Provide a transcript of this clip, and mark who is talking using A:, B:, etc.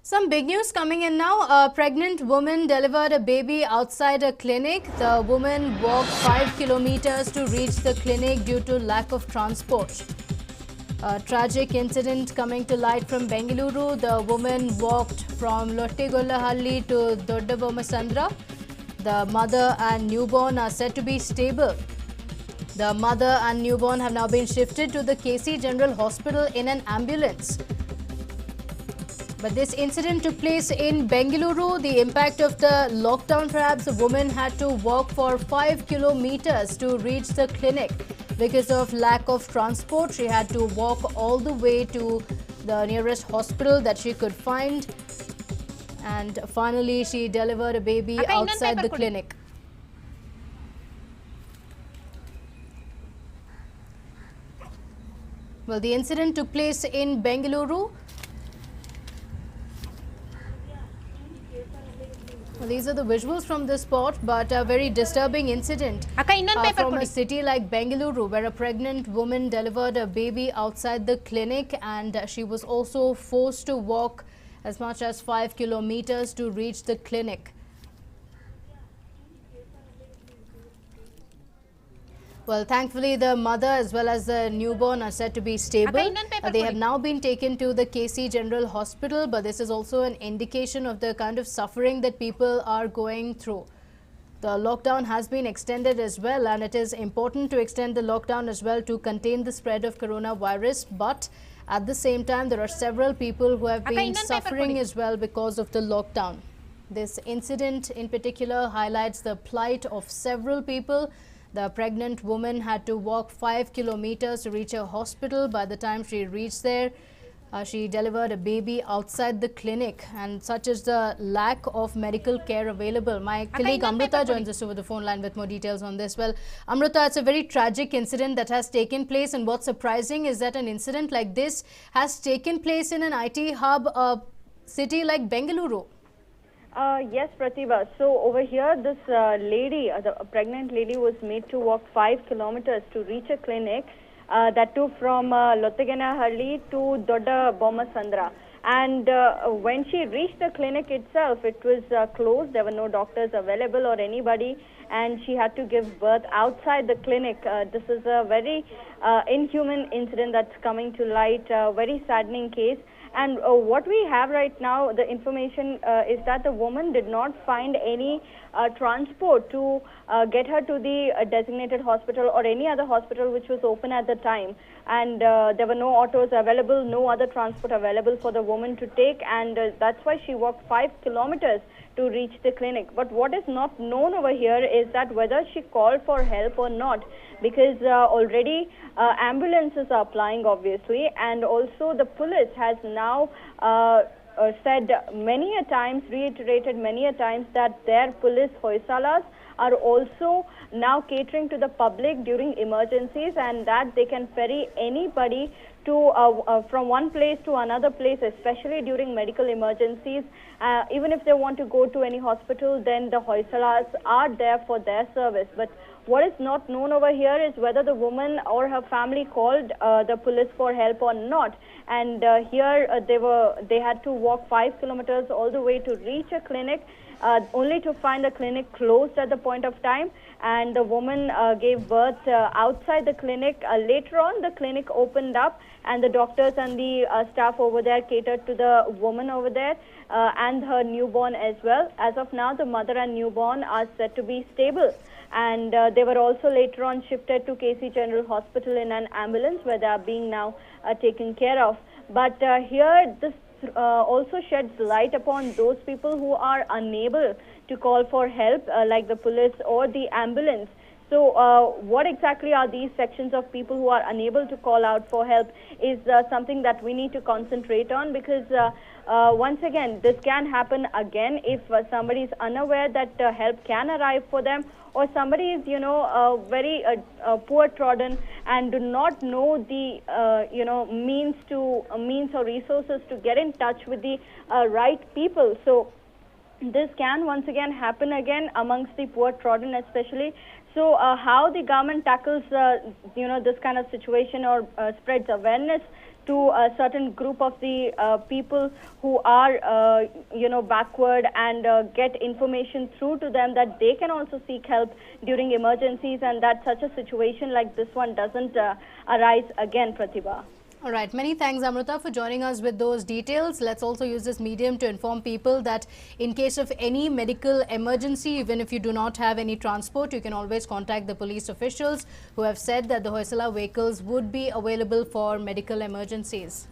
A: Some big news coming in now. A pregnant woman delivered a baby outside a clinic. The woman walked 5 kilometers to reach the clinic due to lack of transport. A tragic incident coming to light from Bengaluru. The woman walked from LOTTEGOLLAHALli to Doddabommasandra. The mother and newborn are said to be stable. The mother and newborn have now been shifted to the KC General Hospital in an ambulance. But this incident took place in Bengaluru. The impact of the lockdown, perhaps, the woman had to walk for 5 kilometers to reach the clinic. Because of lack of transport, she had to walk all the way to the nearest hospital that she could find. And finally, she delivered a baby outside the clinic. Well, the incident took place in Bengaluru. Well, these are the visuals from this spot, but a very disturbing incident from a city like Bengaluru, where a pregnant woman delivered a baby outside the clinic, and she was also forced to walk as much as 5 kilometers to reach the clinic. Well, thankfully, the mother as well as the newborn are said to be stable. They have now been taken to the KC General Hospital, but this is also an indication of the kind of suffering that people are going through. The lockdown has been extended as well, and it is important to extend the lockdown as well to contain the spread of coronavirus. But at the same time, there are several people who have been suffering as well because of the lockdown. This incident in particular highlights the plight of several people. The pregnant woman had to walk 5 kilometers to reach a hospital. By the time she reached there, she delivered a baby outside the clinic, and such is the lack of medical care available. My colleague Amrita joins us over the phone line with more details on this. Well, Amrita, it's a very tragic incident that has taken place, and what's surprising is that an incident like this has taken place in an IT hub, a city like Bengaluru.
B: Yes, Pratibha. So over here, this lady, the pregnant lady, was made to walk 5 kilometers to reach a clinic, that too from Lottegollalahalli to Doddabommasandra. And when she reached the clinic itself, it was closed. There were no doctors available or anybody, and she had to give birth outside the clinic. This is a very inhuman incident that's coming to light, a very saddening case. And what we have right now, the information is that the woman did not find any transport to get her to the designated hospital or any other hospital which was open at the time. And there were no autos available, no other transport available for the woman to take. And that's why she walked 5 kilometers to reach the clinic. But what is not known over here is that whether she called for help or not, because already ambulances are applying, obviously, and also the police has now said many a times, reiterated many a times, that their police hoysalas are also now catering to the public during emergencies, and that they can ferry anybody to from one place to another place, especially during medical emergencies. Even if they want to go to any hospital, then the hoysalas are there for their service. But what is not known over here is whether the woman or her family called the police for help or not. And here they had to walk 5 kilometers all the way to reach a clinic, only to find the clinic closed at the point of time. And the woman gave birth outside the clinic. Later on, the clinic opened up, and the doctors and the staff over there catered to the woman over there and her newborn as well. As of now, the mother and newborn are said to be stable. And they were also later on shifted to KC General Hospital in an ambulance, where they are being now taken care of. But here, this also sheds light upon those people who are unable to call for help, like the police or the ambulance. So what exactly are these sections of people who are unable to call out for help is something that we need to concentrate on, because once again, this can happen again if somebody is unaware that help can arrive for them, or somebody is, very poor trodden and do not know the, means or resources to get in touch with the right people. So this can once again happen again amongst the poor trodden especially. So how the government tackles, this kind of situation or spreads awareness to a certain group of the people who are, backward, and get information through to them that they can also seek help during emergencies, and that such a situation like this one doesn't arise again, Pratibha.
A: All right. Many thanks, Amrita, for joining us with those details. Let's also use this medium to inform people that in case of any medical emergency, even if you do not have any transport, you can always contact the police officials who have said that the Hoysala vehicles would be available for medical emergencies.